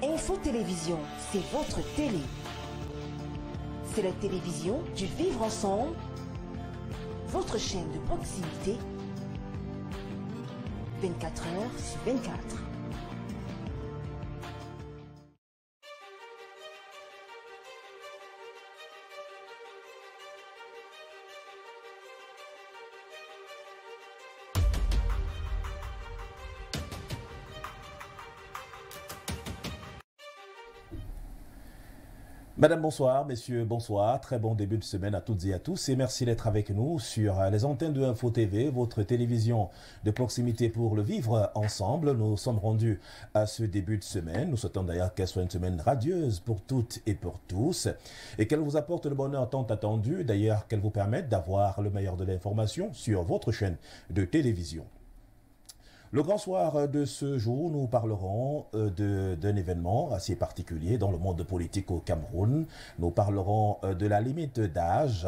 Info Télévision, c'est votre télé. C'est la télévision du vivre ensemble, votre chaîne de proximité, 24 heures sur 24. Madame, bonsoir. Messieurs, bonsoir. Très bon début de semaine à toutes et à tous. Et merci d'être avec nous sur les antennes de Info TV, votre télévision de proximité pour le vivre ensemble. Nous sommes rendus à ce début de semaine. Nous souhaitons d'ailleurs qu'elle soit une semaine radieuse pour toutes et pour tous. Et qu'elle vous apporte le bonheur tant attendu. D'ailleurs, qu'elle vous permette d'avoir le meilleur de l'information sur votre chaîne de télévision. Le grand soir de ce jour, nous parlerons d'un événement assez particulier dans le monde politique au Cameroun. Nous parlerons de la limite d'âge.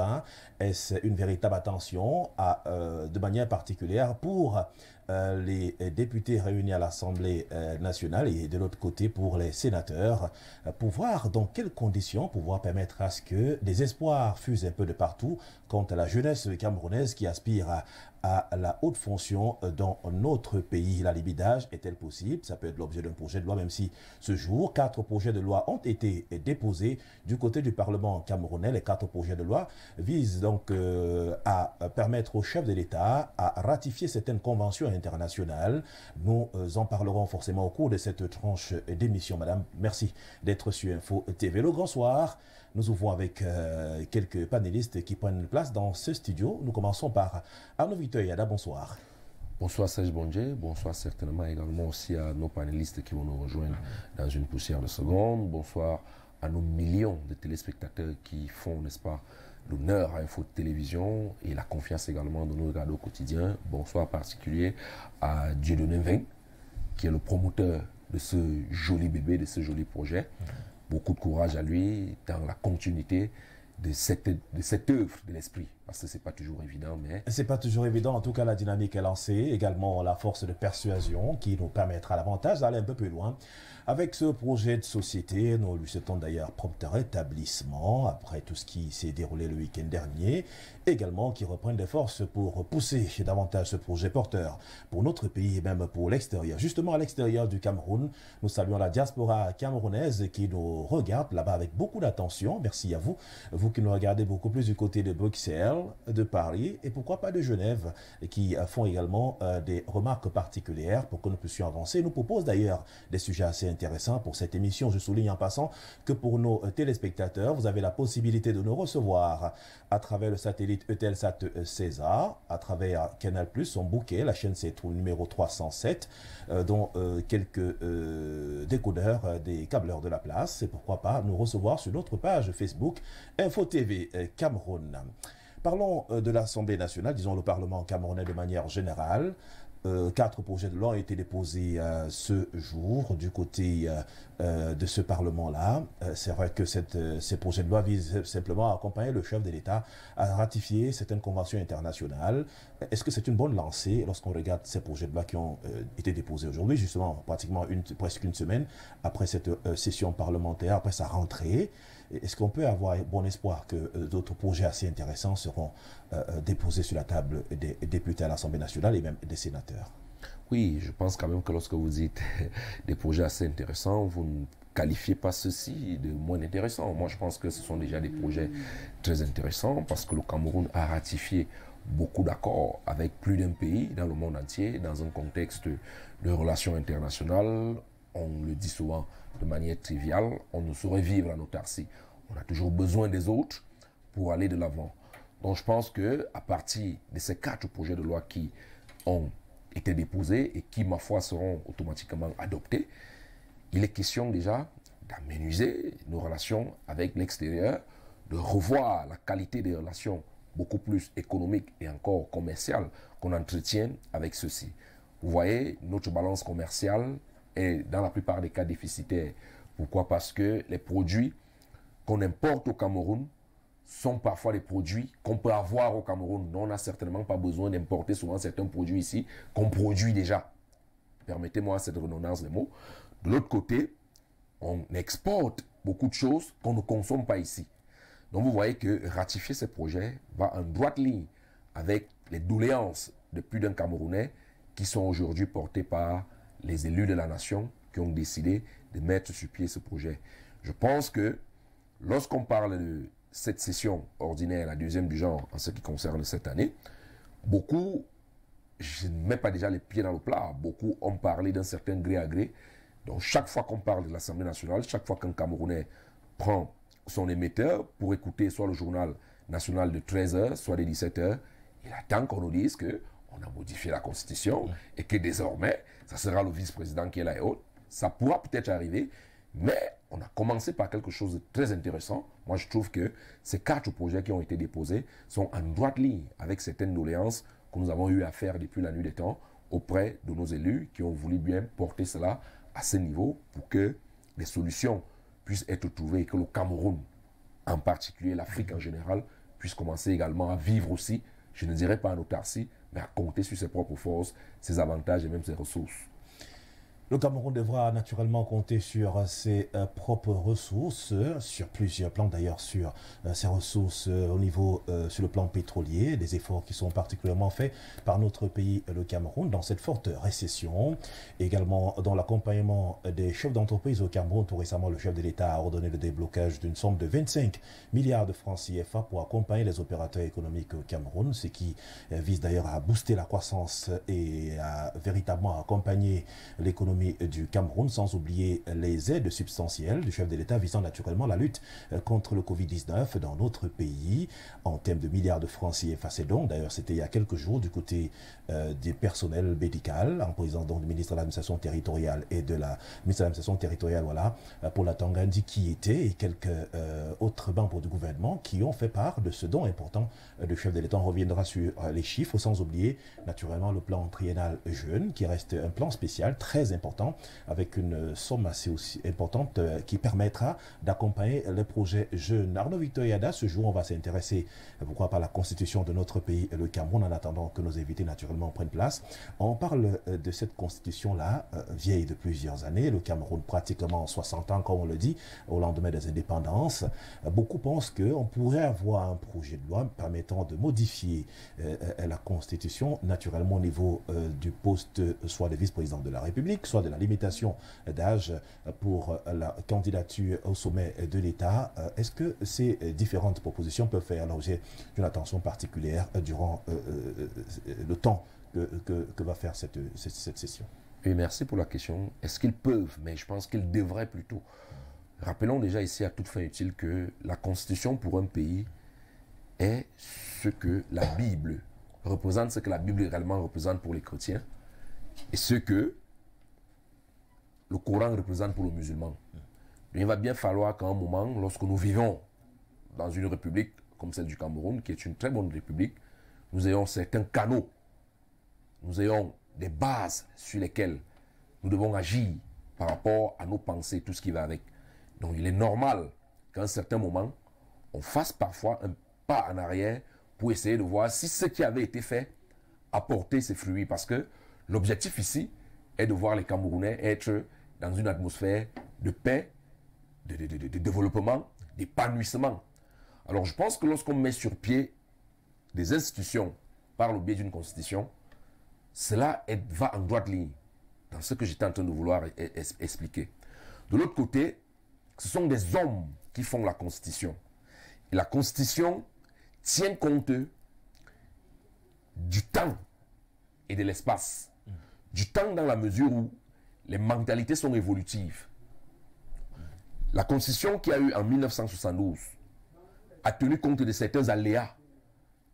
Est-ce une véritable attention de manière particulière pour les députés réunis à l'Assemblée nationale et de l'autre côté pour les sénateurs, pour voir dans quelles conditions pouvoir permettre à ce que des espoirs fusent un peu de partout quant à la jeunesse camerounaise qui aspire à la haute fonction dans notre pays. La limite d'âge est-elle possible? Ça peut être l'objet d'un projet de loi, même si ce jour, 4 projets de loi ont été déposés du côté du Parlement camerounais. Les 4 projets de loi visent donc à permettre au chef de l'État à ratifier certaines conventions internationales. Nous en parlerons forcément au cours de cette tranche d'émission. Madame, merci d'être sur Info TV. Le grand soir, nous ouvrons avec quelques panélistes qui prennent place dans ce studio. Nous commençons par Arnaud Victor Yada. Bonsoir. Bonsoir Serge Bondje, bonsoir certainement également aussi à nos panélistes qui vont nous rejoindre dans une poussière de secondes. Bonsoir à nos millions de téléspectateurs qui font, n'est-ce pas, l'honneur à Info Télévision et la confiance également de nous regarder au quotidien. Bonsoir particulier à Dieudonné Vin, qui est le promoteur de ce joli bébé, de ce joli projet. Beaucoup de courage à lui dans la continuité de cette œuvre de l'esprit, parce que c'est pas toujours évident, mais... C'est pas toujours évident, en tout cas la dynamique est lancée, également la force de persuasion qui nous permettra davantage d'aller un peu plus loin. Avec ce projet de société, nous lui souhaitons d'ailleurs prompt rétablissement après tout ce qui s'est déroulé le week-end dernier, également qui reprenne des forces pour pousser davantage ce projet porteur pour notre pays et même pour l'extérieur. Justement à l'extérieur du Cameroun, nous saluons la diaspora camerounaise qui nous regarde là-bas avec beaucoup d'attention. Merci à vous, vous qui nous regardez beaucoup plus du côté de Bruxelles, de Paris et pourquoi pas de Genève, qui font également des remarques particulières pour que nous puissions avancer. Ils nous proposent d'ailleurs des sujets assez intéressants pour cette émission. Je souligne en passant que pour nos téléspectateurs, vous avez la possibilité de nous recevoir à travers le satellite Eutelsat César, à travers Canal+, son bouquet, la chaîne c'est numéro 307, dont quelques décodeurs des câbleurs de la place, et pourquoi pas nous recevoir sur notre page Facebook Info TV Cameroun. Parlons de l'Assemblée nationale, disons le Parlement camerounais de manière générale. 4 projets de loi ont été déposés ce jour du côté de ce Parlement-là. C'est vrai que ces projets de loi visent simplement à accompagner le chef de l'État à ratifier certaines conventions internationales. Est-ce que c'est une bonne lancée lorsqu'on regarde ces projets de loi qui ont été déposés aujourd'hui, justement pratiquement presque une semaine après cette session parlementaire, après sa rentrée? Est-ce qu'on peut avoir bon espoir que d'autres projets assez intéressants seront déposés sur la table des députés à l'Assemblée nationale et même des sénateurs? Oui, je pense quand même que lorsque vous dites des projets assez intéressants, vous ne qualifiez pas ceci de moins intéressants. Moi, je pense que ce sont déjà des projets très intéressants parce que le Cameroun a ratifié beaucoup d'accords avec plus d'un pays dans le monde entier, dans un contexte de relations internationales. On le dit souvent de manière triviale, on ne saurait vivre en autarcie. On a toujours besoin des autres pour aller de l'avant. Donc je pense qu'à partir de ces 4 projets de loi qui ont été déposés et qui, ma foi, seront automatiquement adoptés, il est question déjà d'amenuiser nos relations avec l'extérieur, de revoir la qualité des relations beaucoup plus économiques et encore commerciales qu'on entretient avec ceux-ci. Vous voyez, notre balance commerciale est dans la plupart des cas déficitaire. Pourquoi? Parce que les produits qu'on importe au Cameroun sont parfois des produits qu'on peut avoir au Cameroun. On n'a certainement pas besoin d'importer souvent certains produits ici qu'on produit déjà. Permettez-moi cette redondance de mots. De l'autre côté, on exporte beaucoup de choses qu'on ne consomme pas ici. Donc vous voyez que ratifier ces projets va en droite ligne avec les doléances de plus d'un Camerounais qui sont aujourd'hui portés par les élus de la nation qui ont décidé de mettre sur pied ce projet. Je pense que lorsqu'on parle de cette session ordinaire, la deuxième du genre en ce qui concerne cette année, beaucoup, je ne mets pas déjà les pieds dans le plat, beaucoup ont parlé d'un certain gré à gré. Donc chaque fois qu'on parle de l'Assemblée nationale, chaque fois qu'un Camerounais prend son émetteur pour écouter soit le journal national de 13h, soit de 17h, il attend qu'on nous dise qu'on a modifié la Constitution et que désormais, ça sera le vice-président qui est là et autres. Ça pourra peut-être arriver, mais on a commencé par quelque chose de très intéressant. Moi, je trouve que ces 4 projets qui ont été déposés sont en droite ligne avec certaines doléances que nous avons eu à faire depuis la nuit des temps auprès de nos élus qui ont voulu bien porter cela à ce niveau pour que des solutions puissent être trouvées et que le Cameroun, en particulier l'Afrique en général, puisse commencer également à vivre aussi, je ne dirais pas en autarcie, mais à compter sur ses propres forces, ses avantages et même ses ressources. Le Cameroun devra naturellement compter sur ses propres ressources, sur plusieurs plans d'ailleurs, sur ses ressources au niveau, sur le plan pétrolier, des efforts qui sont particulièrement faits par notre pays, le Cameroun, dans cette forte récession. Également dans l'accompagnement des chefs d'entreprise au Cameroun. Tout récemment, le chef de l'État a ordonné le déblocage d'une somme de 25 milliards de francs CFA pour accompagner les opérateurs économiques au Cameroun, ce qui vise d'ailleurs à booster la croissance et à véritablement accompagner l'économie du Cameroun, sans oublier les aides substantielles du chef de l'État visant naturellement la lutte contre le Covid-19 dans notre pays en termes de milliards de francs CFA. C'est donc, d'ailleurs, c'était il y a quelques jours du côté du personnel médical, en présence donc du ministre de l'administration territoriale et de la ministre de l'administration territoriale, voilà, pour la Tangandi qui était et quelques autres membres du gouvernement qui ont fait part de ce don important du chef de l'État. On reviendra sur les chiffres, sans oublier naturellement le plan triennal jeune qui reste un plan spécial très important avec une somme assez aussi importante qui permettra d'accompagner les projets jeunes. Arnaud Victor Yada, ce jour, on va s'intéresser, pourquoi pas, à la constitution de notre pays, le Cameroun, en attendant que nos invités naturellement prennent place. On parle de cette constitution-là, vieille de plusieurs années, le Cameroun pratiquement 60 ans, comme on le dit, au lendemain des indépendances. Beaucoup pensent qu'on pourrait avoir un projet de loi permettant de modifier la constitution, naturellement au niveau du poste, soit de vice-président de la République, soit de la limitation d'âge pour la candidature au sommet de l'État. Est-ce que ces différentes propositions peuvent faire l'objet d'une attention particulière durant le temps que va faire cette session? Oui, merci pour la question. Est-ce qu'ils peuvent? Mais je pense qu'ils devraient plutôt. Rappelons déjà ici à toute fin utile que la constitution pour un pays est ce que la Bible représente, ce que la Bible réellement représente pour les chrétiens et ce que le Coran représente pour le musulman. Il va bien falloir qu'à un moment, lorsque nous vivons dans une république comme celle du Cameroun, qui est une très bonne république, nous ayons certains canaux, nous ayons des bases sur lesquelles nous devons agir par rapport à nos pensées, tout ce qui va avec. Donc il est normal qu'à un certain moment, on fasse parfois un pas en arrière pour essayer de voir si ce qui avait été fait a porté ses fruits. Parce que l'objectif ici est de voir les Camerounais être dans une atmosphère de paix, de développement, d'épanouissement. Alors je pense que lorsqu'on met sur pied des institutions par le biais d'une constitution, cela va en droite ligne dans ce que j'étais en train de vouloir expliquer. De l'autre côté, ce sont des hommes qui font la constitution. Et la constitution tient compte du temps et de l'espace. Du temps dans la mesure où les mentalités sont évolutives. La constitution qui a eu en 1972 a tenu compte de certains aléas,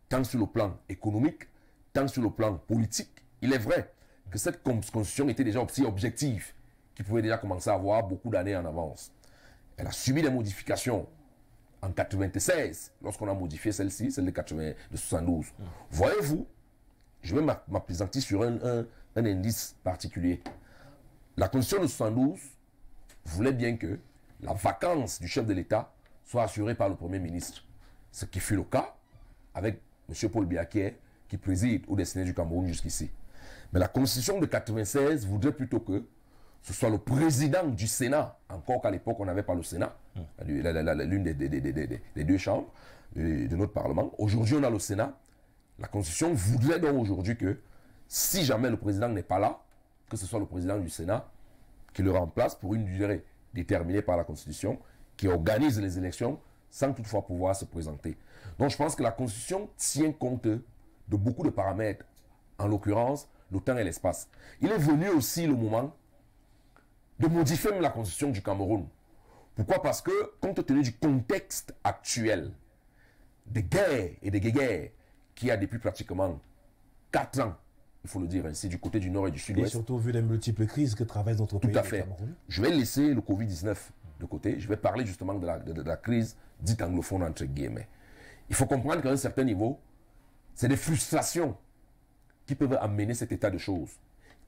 tant sur le plan économique, tant sur le plan politique. Il est vrai que cette constitution était déjà aussi objective, qui pouvait déjà commencer à avoir beaucoup d'années en avance. Elle a subi des modifications en 1996, lorsqu'on a modifié celle-ci, celle de 72. Voyez-vous, je vais m'appesantir sur un indice particulier. La constitution de 72 voulait bien que la vacance du chef de l'État soit assurée par le Premier ministre. Ce qui fut le cas avec M. Paul Biya qui préside aux destinées du Cameroun jusqu'ici. Mais la constitution de 1996 voudrait plutôt que ce soit le président du Sénat, encore qu'à l'époque on n'avait pas le Sénat, l'une des deux chambres de notre Parlement. Aujourd'hui on a le Sénat. La Constitution voudrait donc aujourd'hui que si jamais le président n'est pas là, que ce soit le président du Sénat qui le remplace pour une durée déterminée par la Constitution, qui organise les élections sans toutefois pouvoir se présenter. Donc je pense que la Constitution tient compte de beaucoup de paramètres, en l'occurrence le temps et l'espace. Il est venu aussi le moment de modifier même la Constitution du Cameroun. Pourquoi? Parce que, compte tenu du contexte actuel, des guerres et des guerres qu'il y a depuis pratiquement 4 ans, il faut le dire ainsi, du côté du nord et du sud-ouest. Et surtout vu les multiples crises que traverse notre pays. Tout à fait. Je vais laisser le Covid-19 de côté. Je vais parler justement de la crise dite anglophone, entre guillemets. Il faut comprendre qu'à un certain niveau, c'est des frustrations qui peuvent amener cet état de choses.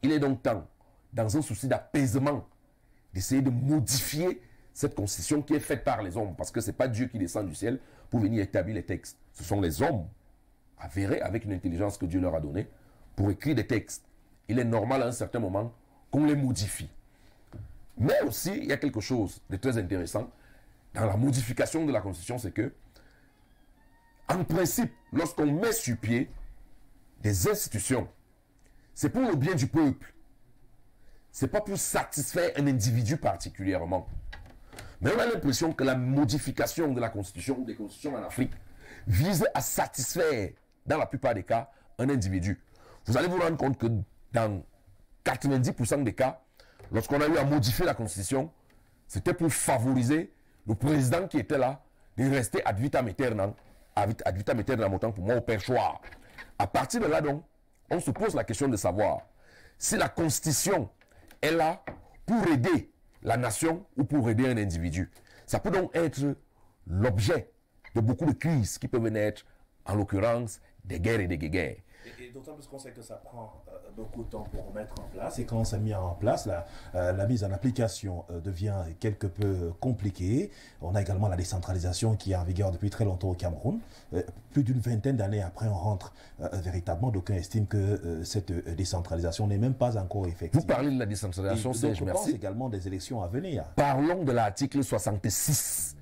Il est donc temps, dans un souci d'apaisement, d'essayer de modifier cette constitution qui est faite par les hommes. Parce que ce n'est pas Dieu qui descend du ciel pour venir établir les textes. Ce sont les hommes, avérés avec une intelligence que Dieu leur a donnée, pour écrire des textes. Il est normal à un certain moment qu'on les modifie. Mais aussi, il y a quelque chose de très intéressant dans la modification de la Constitution, c'est que, en principe, lorsqu'on met sur pied des institutions, c'est pour le bien du peuple. Ce n'est pas pour satisfaire un individu particulièrement. Mais on a l'impression que la modification de la Constitution ou des constitutions en Afrique vise à satisfaire, dans la plupart des cas, un individu. Vous allez vous rendre compte que dans 90% des cas, lorsqu'on a eu à modifier la Constitution, c'était pour favoriser le président qui était là de rester ad vitam aeternam, autant pour moi au perchoir. À partir de là, donc, on se pose la question de savoir si la Constitution est là pour aider la nation ou pour aider un individu. Ça peut donc être l'objet de beaucoup de crises qui peuvent naître, en l'occurrence, des guerres et des guerres. Et d'autant plus qu'on sait que ça prend beaucoup de temps pour mettre en place. Et quand c'est mis en place, la mise en application devient quelque peu compliquée. On a également la décentralisation qui est en vigueur depuis très longtemps au Cameroun. Plus d'une vingtaine d'années après, on rentre véritablement. D'aucuns estiment que cette décentralisation n'est même pas encore effective. Vous parlez de la décentralisation, Serge, merci. On pense également des élections à venir. Parlons de l'article 66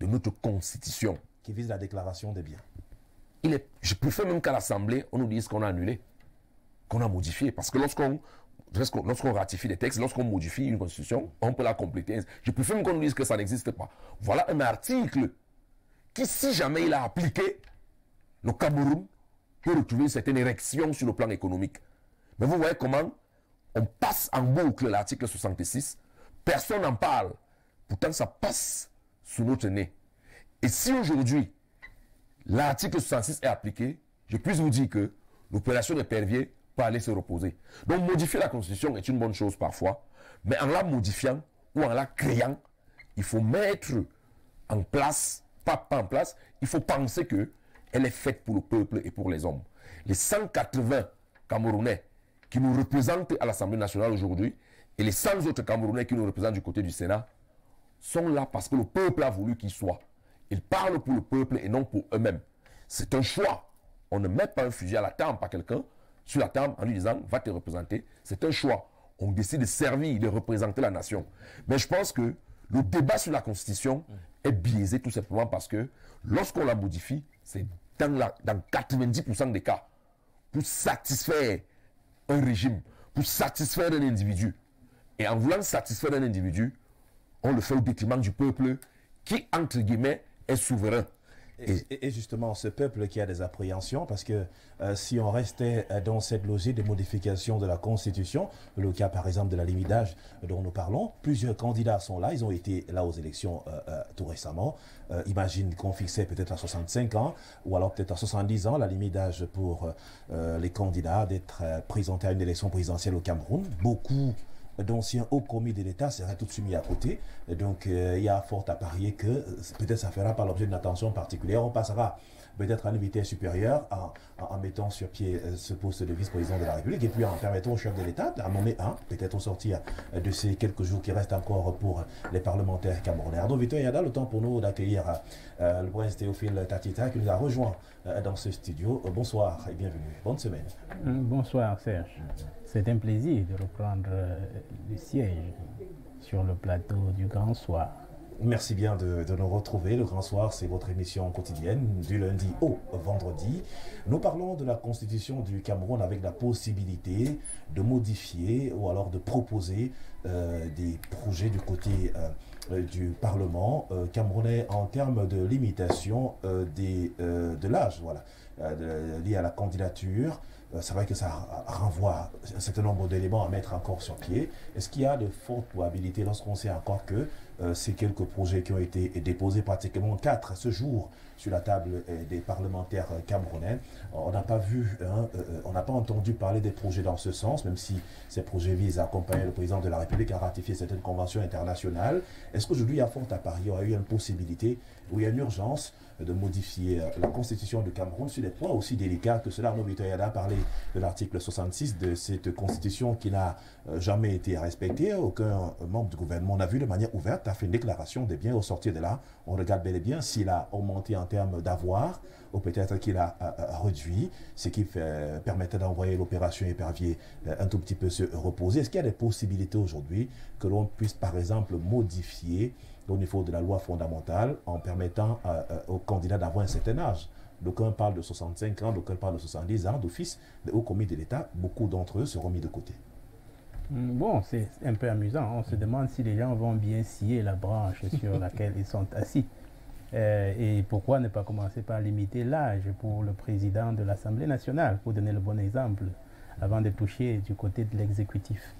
de notre Constitution. Qui vise la déclaration des biens. Je préfère même qu'à l'Assemblée, on nous dise qu'on a annulé, qu'on a modifié. Parce que lorsqu'on ratifie des textes, lorsqu'on modifie une constitution, on peut la compléter. Je préfère même qu'on nous dise que ça n'existe pas. Voilà un article qui, si jamais il a appliqué, le Cameroun peut retrouver une certaine érection sur le plan économique. Mais vous voyez comment on passe en boucle l'article 66, personne n'en parle. Pourtant, ça passe sous notre nez. Et si aujourd'hui, l'article 66 est appliqué, je puisse vous dire que l'opération des perviers peut aller se reposer. Donc modifier la Constitution est une bonne chose parfois, mais en la modifiant ou en la créant, il faut mettre en place, pas en place, il faut penser qu'elle est faite pour le peuple et pour les hommes. Les 180 Camerounais qui nous représentent à l'Assemblée nationale aujourd'hui et les 100 autres Camerounais qui nous représentent du côté du Sénat sont là parce que le peuple a voulu qu'ils soient. Ils parlent pour le peuple et non pour eux-mêmes. C'est un choix. On ne met pas un fusil à la tempe à quelqu'un, sur la tempe, en lui disant « va te représenter ». C'est un choix. On décide de servir, de représenter la nation. Mais je pense que le débat sur la Constitution est biaisé tout simplement parce que lorsqu'on la modifie, c'est dans 90% des cas pour satisfaire un régime, pour satisfaire un individu. Et en voulant satisfaire un individu, on le fait au détriment du peuple qui, entre guillemets, est souverain. Et justement, ce peuple qui a des appréhensions, parce que si on restait dans cette logique de modification de la Constitution, le cas par exemple de la limite d'âge dont nous parlons, plusieurs candidats sont là, ils ont été là aux élections tout récemment. Imagine qu'on fixait peut-être à 65 ans, ou alors peut-être à 70 ans, la limite d'âge pour les candidats d'être présentés à une élection présidentielle au Cameroun. Beaucoup d'anciens hauts commis de l'État seraient tout de suite mis à côté. Et donc, il y a fort à parier que peut-être ça fera pas l'objet d'une attention particulière. On passera peut-être à une vitesse supérieure en mettant sur pied ce poste de vice-président de la République et puis en permettant au chef de l'État d'en nommer un, peut-être au sortir de ces quelques jours qui restent encore pour les parlementaires camerounais. Arnaud Victor Yada, le temps pour nous d'accueillir le prince Théophile Tatita qui nous a rejoint dans ce studio. Bonsoir et bienvenue. Bonne semaine. Bonsoir Serge. C'est un plaisir de reprendre le siège sur le plateau du Grand Soir. Merci bien de nous retrouver. Le Grand Soir, c'est votre émission quotidienne du lundi au vendredi. Nous parlons de la constitution du Cameroun avec la possibilité de modifier ou alors de proposer des projets du côté du Parlement camerounais en termes de limitation de l'âge, voilà, lié à la candidature. C'est vrai que ça renvoie un certain nombre d'éléments à mettre encore sur pied. Est-ce qu'il y a de fortes probabilités, lorsqu'on sait encore que ces quelques projets qui ont été déposés, pratiquement 4 à ce jour, sur la table des parlementaires camerounais, on n'a pas vu, on n'a pas entendu parler des projets dans ce sens, même si ces projets visent à accompagner le président de la République à ratifier certaines conventions internationales. Est-ce qu'aujourd'hui, à fort à Paris, il y aurait eu une possibilité, où il y a une urgence de modifier la constitution du Cameroun sur des points aussi délicats que cela? Arnaud Vitoyada a parlé de l'article 66 de cette constitution qui n'a jamais été respectée. Aucun membre du gouvernement n'a vu de manière ouverte, a fait une déclaration des biens au sortir de là. On regarde bel et bien s'il a augmenté en termes d'avoir ou peut-être qu'il a réduit, ce qui permettait d'envoyer l'opération épervier un tout petit peu se reposer. Est-ce qu'il y a des possibilités aujourd'hui que l'on puisse par exemple modifier au niveau de la loi fondamentale en permettant aux candidats d'avoir un certain âge? D'aucuns parlent de 65 ans, d'aucuns parlent de 70 ans. D'office, les hauts commis de l'État, beaucoup d'entre eux seront mis de côté. Bon, c'est un peu amusant. On se demande si les gens vont bien scier la branche sur laquelle ils sont assis. Et pourquoi ne pas commencer par limiter l'âge pour le président de l'Assemblée nationale, pour donner le bon exemple, avant de toucher du côté de l'exécutif.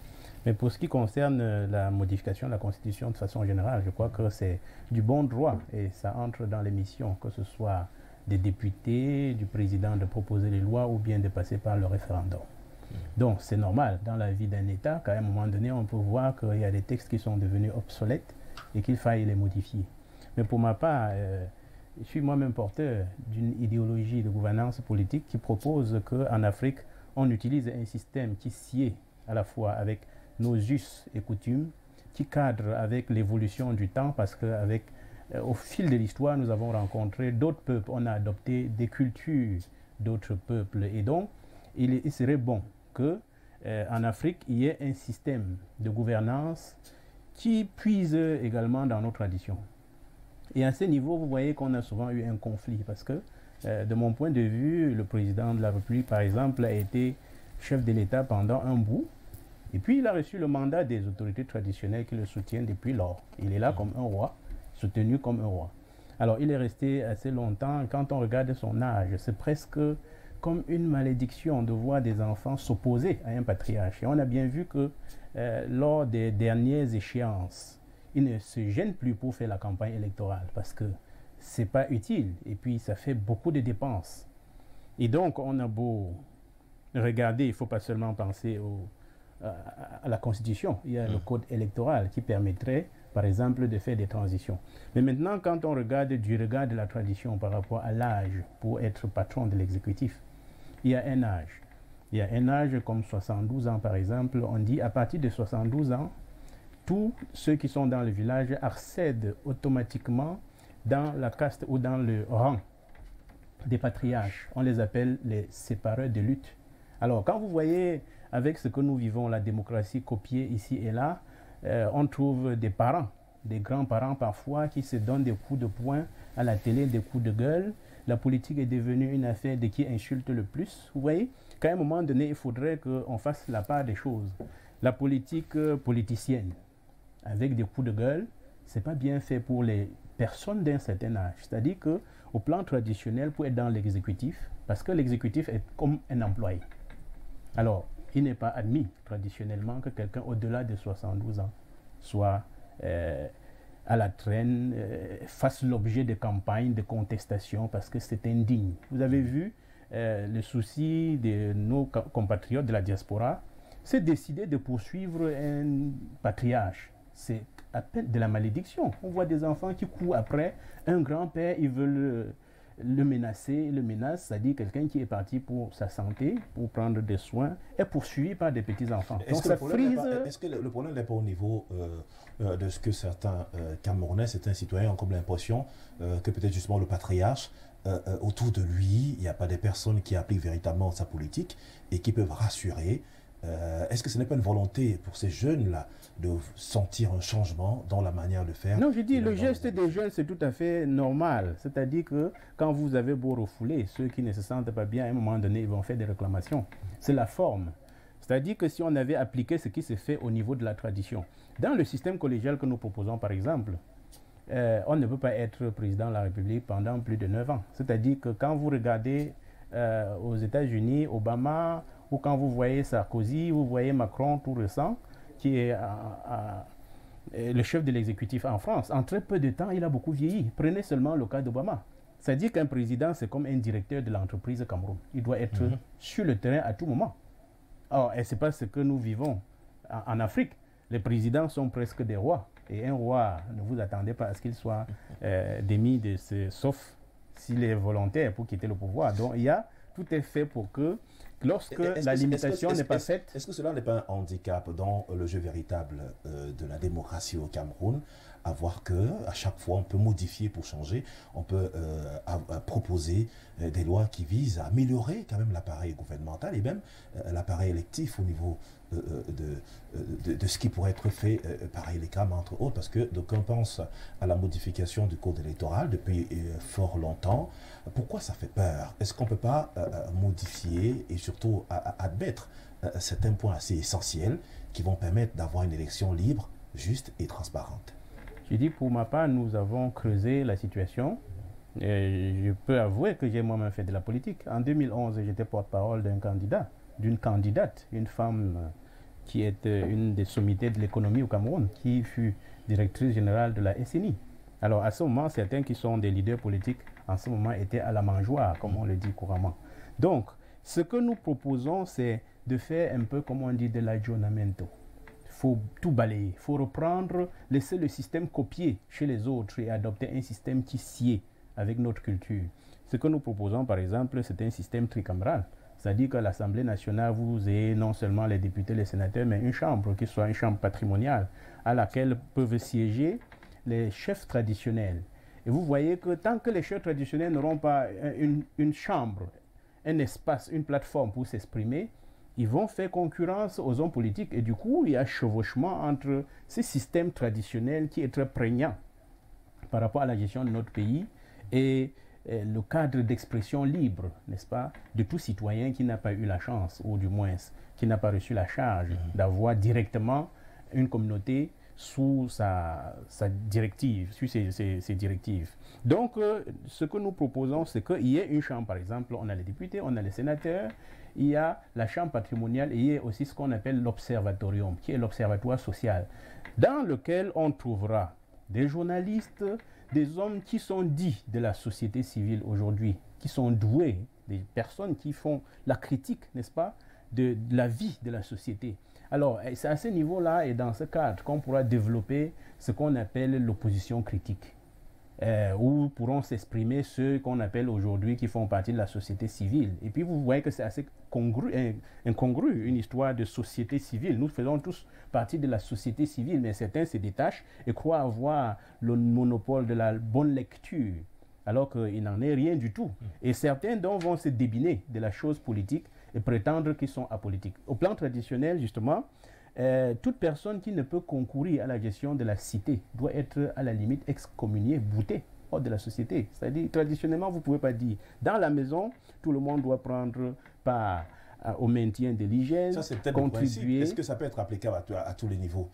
Mais pour ce qui concerne la modification de la Constitution de façon générale, je crois que c'est du bon droit et ça entre dans les missions, que ce soit des députés, du président de proposer les lois ou bien de passer par le référendum. Donc c'est normal dans la vie d'un État qu'à un moment donné, on peut voir qu'il y a des textes qui sont devenus obsolètes et qu'il faille les modifier. Mais pour ma part, je suis moi-même porteur d'une idéologie de gouvernance politique qui propose qu'en Afrique, on utilise un système qui sied à la fois avec nos us et coutumes, qui cadre avec l'évolution du temps, parce qu'au fil de l'histoire, nous avons rencontré d'autres peuples, on a adopté des cultures d'autres peuples, et donc il serait bon que en Afrique, il y ait un système de gouvernance qui puise également dans nos traditions. Et à ce niveau, vous voyez qu'on a souvent eu un conflit, parce que de mon point de vue, le président de la République, par exemple, a été chef de l'État pendant un bout. Et puis, il a reçu le mandat des autorités traditionnelles qui le soutiennent depuis lors. Il est là comme un roi, soutenu comme un roi. Alors, il est resté assez longtemps. Quand on regarde son âge, c'est presque comme une malédiction de voir des enfants s'opposer à un patriarche. Et on a bien vu que lors des dernières échéances, il ne se gêne plus pour faire la campagne électorale parce que ce n'est pas utile. Et puis, ça fait beaucoup de dépenses. Et donc, on a beau regarder, il ne faut pas seulement penser à la Constitution. Il y a le code électoral qui permettrait, par exemple, de faire des transitions. Mais maintenant, quand on regarde du regard de la tradition par rapport à l'âge pour être patron de l'exécutif, il y a un âge. Il y a un âge comme 72 ans, par exemple. On dit à partir de 72 ans, tous ceux qui sont dans le village accèdent automatiquement dans la caste ou dans le rang des patriarches. On les appelle les sépareurs de lutte. Alors, quand vous voyez avec ce que nous vivons, la démocratie copiée ici et là, on trouve des parents, des grands-parents parfois, qui se donnent des coups de poing à la télé, des coups de gueule. La politique est devenue une affaire de qui insulte le plus. Vous voyez qu'à un moment donné, il faudrait qu'on fasse la part des choses. La politique politicienne, avec des coups de gueule, ce n'est pas bien fait pour les personnes d'un certain âge. C'est-à-dire qu'au plan traditionnel, pour être dans l'exécutif, parce que l'exécutif est comme un employé. Alors, il n'est pas admis traditionnellement que quelqu'un au-delà de 72 ans soit à la traîne, fasse l'objet de campagnes, de contestations, parce que c'est indigne. Vous avez vu le souci de nos compatriotes de la diaspora, c'est décider de poursuivre un patriarche. C'est à peine de la malédiction. On voit des enfants qui courent après un grand-père, ils veulent le menacer, le menace, c'est-à-dire quelqu'un qui est parti pour sa santé, pour prendre des soins, est poursuivi par des petits-enfants. Est-ce que le problème n'est pas au niveau de ce que certains Camerounais, certains citoyens ont comme l'impression que peut-être justement le patriarche, autour de lui, il n'y a pas des personnes qui appliquent véritablement sa politique et qui peuvent rassurer Est-ce que ce n'est pas une volonté pour ces jeunes-là de sentir un changement dans la manière de faire? Non, je dis, le geste des jeunes, c'est tout à fait normal. C'est-à-dire que quand vous avez beau refouler, ceux qui ne se sentent pas bien, à un moment donné, ils vont faire des réclamations. C'est la forme. C'est-à-dire que si on avait appliqué ce qui se fait au niveau de la tradition, dans le système collégial que nous proposons, par exemple, on ne peut pas être président de la République pendant plus de 9 ans. C'est-à-dire que quand vous regardez aux États-Unis, Obama, ou quand vous voyez Sarkozy, vous voyez Macron tout récent, qui est le chef de l'exécutif en France, en très peu de temps, il a beaucoup vieilli. Prenez seulement le cas d'Obama. C'est-à-dire qu'un président, c'est comme un directeur de l'entreprise Cameroun. Il doit être sur le terrain à tout moment. Or, et ce n'est pas ce que nous vivons en Afrique. Les présidents sont presque des rois. Et un roi, ne vous attendez pas à ce qu'il soit démis de ce, sauf s'il est volontaire pour quitter le pouvoir. Donc, tout est fait pour que, lorsque la limitation n'est pas faite... Est-ce que cela n'est pas un handicap dans le jeu véritable de la démocratie au Cameroun, à voir qu'à chaque fois, on peut modifier pour changer, on peut proposer des lois qui visent à améliorer quand même l'appareil gouvernemental et même l'appareil électif au niveau de ce qui pourrait être fait par les CAM, entre autres, parce que d'aucuns pensent à la modification du code électoral depuis fort longtemps. Pourquoi ça fait peur? Est-ce qu'on ne peut pas modifier et surtout admettre certains points assez essentiels qui vont permettre d'avoir une élection libre, juste et transparente? Je dis, pour ma part, nous avons creusé la situation. Et je peux avouer que j'ai moi-même fait de la politique. En 2011, j'étais porte-parole d'un candidat, d'une candidate, une femme qui est une des sommités de l'économie au Cameroun, qui fut directrice générale de la SNI. Alors, à ce moment, certains qui sont des leaders politiques, en ce moment, étaient à la mangeoire, comme on le dit couramment. Donc, ce que nous proposons, c'est de faire un peu, comme on dit, de l'aggiornamento. Il faut tout balayer, il faut reprendre, laisser le système copier chez les autres et adopter un système qui sied avec notre culture. Ce que nous proposons, par exemple, c'est un système tricaméral. C'est-à-dire qu'à l'Assemblée nationale, vous ayez non seulement les députés, les sénateurs, mais une chambre qui soit une chambre patrimoniale à laquelle peuvent siéger les chefs traditionnels. Et vous voyez que tant que les chefs traditionnels n'auront pas une chambre, un espace, une plateforme pour s'exprimer, ils vont faire concurrence aux hommes politiques. Et du coup, il y a chevauchement entre ces systèmes traditionnels qui est très prégnant par rapport à la gestion de notre pays et le cadre d'expression libre, n'est-ce pas, de tout citoyen qui n'a pas eu la chance, ou du moins qui n'a pas reçu la charge d'avoir directement une communauté sous sa directive, sous ses directives. Donc, ce que nous proposons, c'est qu'il y ait une chambre, par exemple, on a les députés, on a les sénateurs, il y a la chambre patrimoniale et il y a aussi ce qu'on appelle l'observatorium, qui est l'observatoire social, dans lequel on trouvera des journalistes, des hommes qui sont dits de la société civile aujourd'hui, qui sont doués, des personnes qui font la critique, n'est-ce pas, de la vie de la société. Alors, c'est à ce niveau-là et dans ce cadre qu'on pourra développer ce qu'on appelle l'opposition critique, où pourront s'exprimer ceux qu'on appelle aujourd'hui qui font partie de la société civile. Et puis vous voyez que c'est assez incongru, une histoire de société civile. Nous faisons tous partie de la société civile, mais certains se détachent et croient avoir le monopole de la bonne lecture, alors qu'il n'en est rien du tout. Et certains donc vont se débiner de la chose politique et prétendre qu'ils sont apolitiques. Au plan traditionnel, justement, toute personne qui ne peut concourir à la gestion de la cité doit être à la limite excommuniée, boutée hors de la société. C'est-à-dire, traditionnellement, vous ne pouvez pas dire, dans la maison, tout le monde doit prendre part au maintien de l'hygiène, ça, c'est peut-être contribuer. Est-ce que ça peut être applicable à tous les niveaux?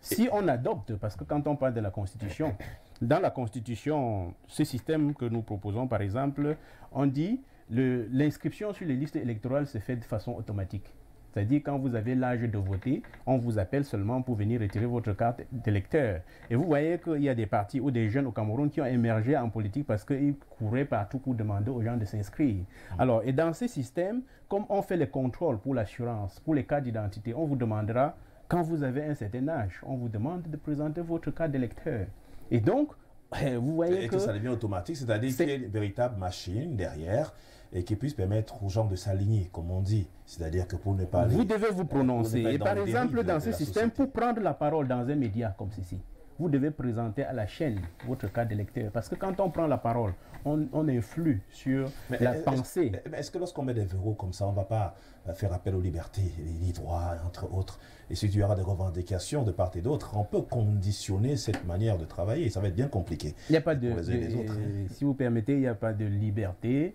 Si on adopte, parce que quand on parle de la Constitution, dans la Constitution, ce système que nous proposons, par exemple, on dit l'inscription sur les listes électorales se fait de façon automatique. C'est-à-dire quand vous avez l'âge de voter, on vous appelle seulement pour venir retirer votre carte d'électeur. Et vous voyez qu'il y a des partis ou des jeunes au Cameroun qui ont émergé en politique parce qu'ils couraient partout pour demander aux gens de s'inscrire. Alors, et dans ces systèmes, comme on fait les contrôles pour l'assurance, pour les cartes d'identité, on vous demandera, quand vous avez un certain âge, on vous demande de présenter votre carte d'électeur. Et donc, vous voyez que ça devient automatique, c'est-à-dire qu'il y a une véritable machine derrière et qui puisse permettre aux gens de s'aligner, comme on dit. C'est-à-dire que pour ne pas... Vous devez vous prononcer. Et par exemple, dans ce système, pour prendre la parole dans un média comme ceci, vous devez présenter à la chaîne votre carte d'électeur. Parce que quand on prend la parole, on influe sur la pensée. Mais est-ce que lorsqu'on met des verrous comme ça, on ne va pas faire appel aux libertés, les droits, entre autres, et si il y aura des revendications de part et d'autre, on peut conditionner cette manière de travailler. Ça va être bien compliqué. Il n'y a pas si vous permettez, il n'y a pas de liberté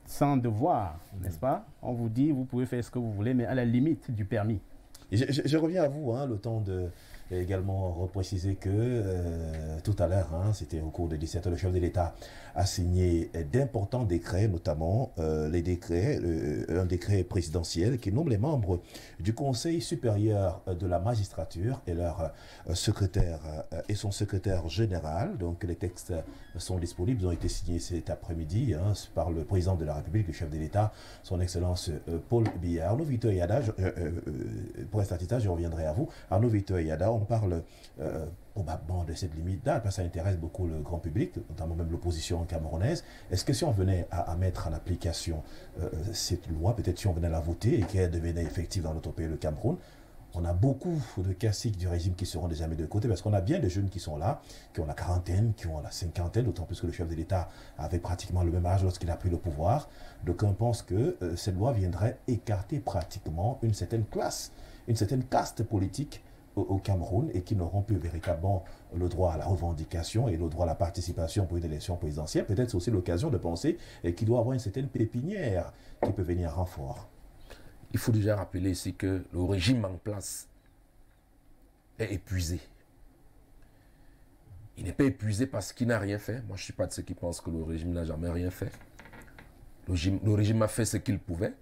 sans devoir, n'est-ce pas? On vous dit, vous pouvez faire ce que vous voulez, mais à la limite du permis. Je reviens à vous, le temps de également repréciser que tout à l'heure, c'était au cours de 17 heures, le chef de l'État a signé d'importants décrets, notamment un décret présidentiel qui nomme les membres du Conseil supérieur de la magistrature et leur secrétaire et son secrétaire général. Donc les textes sont disponibles, ils ont été signés cet après-midi par le président de la République, le chef de l'État, son Excellence Paul Biya. Arnaud Victor Yada, pour un statut, je reviendrai à vous. Arnaud Victor Yada, on parle probablement de cette limite d'âge, parce que ça intéresse beaucoup le grand public, notamment même l'opposition camerounaise. Est-ce que si on venait à mettre en application cette loi, peut-être si on venait à la voter et qu'elle devenait effective dans notre pays, le Cameroun, on a beaucoup de classiques du régime qui seront déjà mis de côté, parce qu'on a bien des jeunes qui sont là, qui ont la quarantaine, qui ont la cinquantaine, d'autant plus que le chef de l'État avait pratiquement le même âge lorsqu'il a pris le pouvoir. Donc on pense que cette loi viendrait écarter pratiquement une certaine classe, une certaine caste politique au Cameroun, et qui n'auront plus véritablement le droit à la revendication et le droit à la participation pour une élection présidentielle. Peut-être c'est aussi l'occasion de penser qu'il doit avoir une certaine pépinière qui peut venir en renfort. Il faut déjà rappeler ici que le régime en place est épuisé. Il n'est pas épuisé parce qu'il n'a rien fait. Moi, je ne suis pas de ceux qui pensent que le régime n'a jamais rien fait. Le régime a fait ce qu'il pouvait.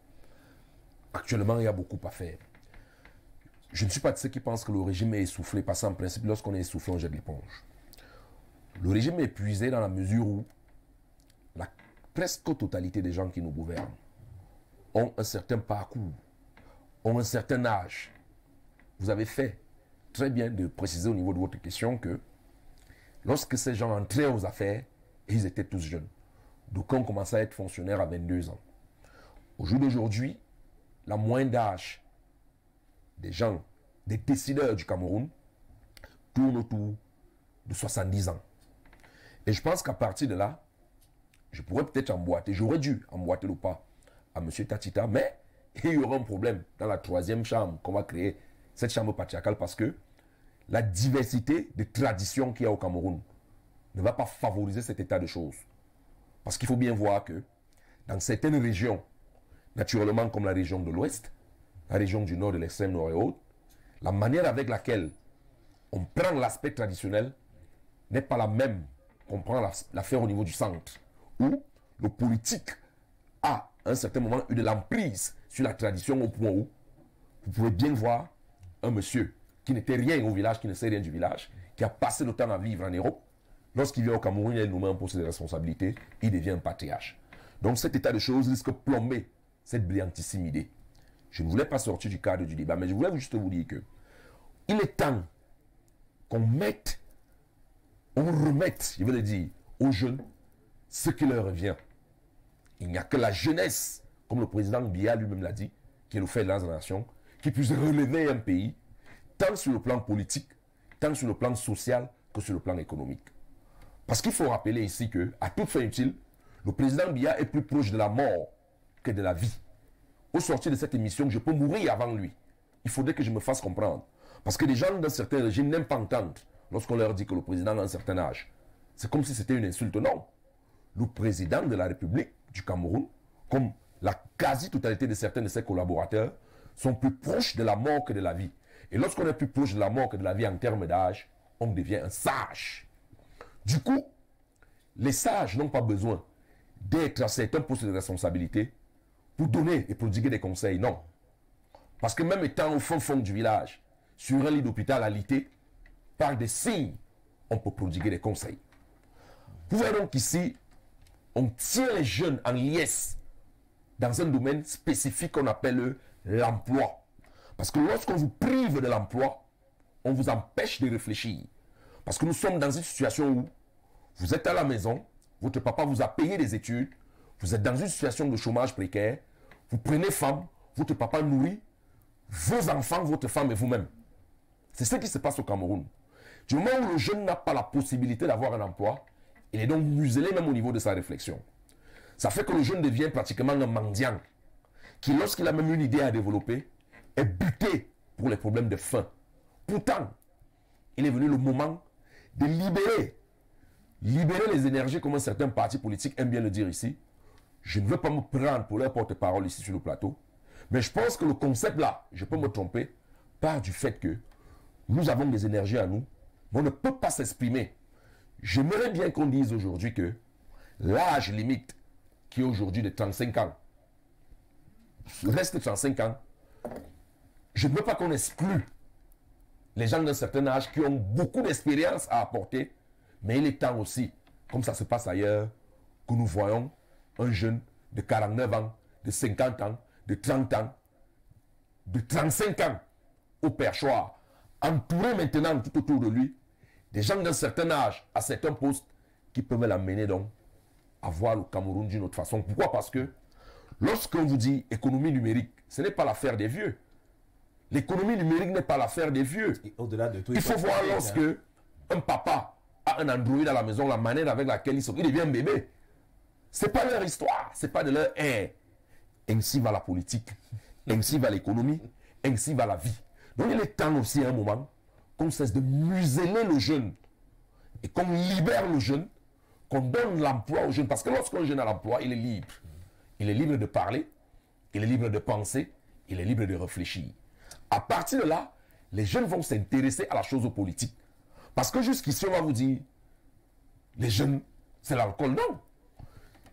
Actuellement, il y a beaucoup à faire. Je ne suis pas de ceux qui pensent que le régime est essoufflé, parce qu'en principe, lorsqu'on est essoufflé, on jette l'éponge. Le régime est épuisé dans la mesure où la presque totalité des gens qui nous gouvernent ont un certain parcours, ont un certain âge. Vous avez fait très bien de préciser au niveau de votre question que lorsque ces gens entraient aux affaires, ils étaient tous jeunes. Donc on commençait à être fonctionnaire à 22 ans. Au jour d'aujourd'hui, la moyenne d'âge des gens, des décideurs du Cameroun, tourne autour de 70 ans. Et je pense qu'à partir de là, je pourrais peut-être emboîter, j'aurais dû emboîter le pas à M. Tatita, mais il y aura un problème dans la troisième chambre qu'on va créer, cette chambre patriarcale, parce que la diversité des traditions qu'il y a au Cameroun ne va pas favoriser cet état de choses. Parce qu'il faut bien voir que dans certaines régions, naturellement comme la région de l'Ouest, la région du Nord, de l'extrême Nord et autres, la manière avec laquelle on prend l'aspect traditionnel n'est pas la même qu'on prend l'affaire au niveau du centre, où le politique a à un certain moment eu de l'emprise sur la tradition au point où vous pouvez bien voir un monsieur qui n'était rien au village, qui ne sait rien du village, qui a passé le temps à vivre en Europe. Lorsqu'il vient au Cameroun, il est nommé un poste de responsabilité, il devient un patriarche. Donc cet état de choses risque de plomber cette brillantissime idée. Je ne voulais pas sortir du cadre du débat, mais je voulais juste vous dire que il est temps qu'on remette, je veux le dire, aux jeunes ce qui leur revient. Il n'y a que la jeunesse, comme le président Biya lui-même l'a dit, qui est le fait de la nation, qui puisse relever un pays, tant sur le plan politique, tant sur le plan social que sur le plan économique. Parce qu'il faut rappeler ici que, à toute fin utile, le président Biya est plus proche de la mort que de la vie. Au sortir de cette émission, je peux mourir avant lui. Il faudrait que je me fasse comprendre. Parce que les gens d'un certain régime n'aiment pas entendre lorsqu'on leur dit que le président a un certain âge. C'est comme si c'était une insulte. Non. Le président de la République du Cameroun, comme la quasi-totalité de certains de ses collaborateurs, sont plus proches de la mort que de la vie. Et lorsqu'on est plus proche de la mort que de la vie en termes d'âge, on devient un sage. Du coup, les sages n'ont pas besoin d'être à certains postes de responsabilité pour donner et prodiguer des conseils. Non. Parce que même étant au fond du village, sur un lit d'hôpital alité, par des signes, on peut prodiguer des conseils. Vous voyez donc ici, on tient les jeunes en liesse dans un domaine spécifique qu'on appelle l'emploi. Parce que lorsqu'on vous prive de l'emploi, on vous empêche de réfléchir. Parce que nous sommes dans une situation où vous êtes à la maison, votre papa vous a payé des études, vous êtes dans une situation de chômage précaire, vous prenez femme, votre papa nourrit vos enfants, votre femme et vous-même. C'est ce qui se passe au Cameroun. Du moment où le jeune n'a pas la possibilité d'avoir un emploi, il est donc muselé même au niveau de sa réflexion. Ça fait que le jeune devient pratiquement un mendiant qui, lorsqu'il a même une idée à développer, est buté pour les problèmes de faim. Pourtant, il est venu le moment de libérer les énergies, comme certains partis politiques aiment bien le dire ici. Je ne veux pas me prendre pour leur porte-parole ici sur le plateau, mais je pense que le concept là, je peux me tromper, part du fait que nous avons des énergies à nous, mais on ne peut pas s'exprimer. J'aimerais bien qu'on dise aujourd'hui que l'âge limite, qui est aujourd'hui de 35 ans, reste 35 ans, je ne veux pas qu'on exclue les gens d'un certain âge qui ont beaucoup d'expérience à apporter, mais il est temps aussi, comme ça se passe ailleurs, que nous voyons un jeune de 49 ans, de 50 ans, de 30 ans, de 35 ans au perchoir, entouré maintenant tout autour de lui, des gens d'un certain âge, à certains postes, qui peuvent l'amener donc à voir le Cameroun d'une autre façon. Pourquoi? Parce que lorsqu'on vous dit économie numérique, ce n'est pas l'affaire des vieux. L'économie numérique n'est pas l'affaire des vieux. Au-delà de tout, il faut voir lorsque un papa a un Android à la maison, la manière avec laquelle il devient un bébé. Ce n'est pas leur histoire, ce n'est pas de leur ère. Ainsi va la politique, ainsi va l'économie, ainsi va la vie. Donc il est temps aussi à un moment qu'on cesse de museler le jeune et qu'on libère le jeune, qu'on donne l'emploi au jeune. Parce que lorsqu'un jeune a l'emploi, il est libre. Il est libre de parler, il est libre de penser, il est libre de réfléchir. À partir de là, les jeunes vont s'intéresser à la chose politique. Parce que jusqu'ici, on va vous dire, les jeunes, c'est l'alcool. Non.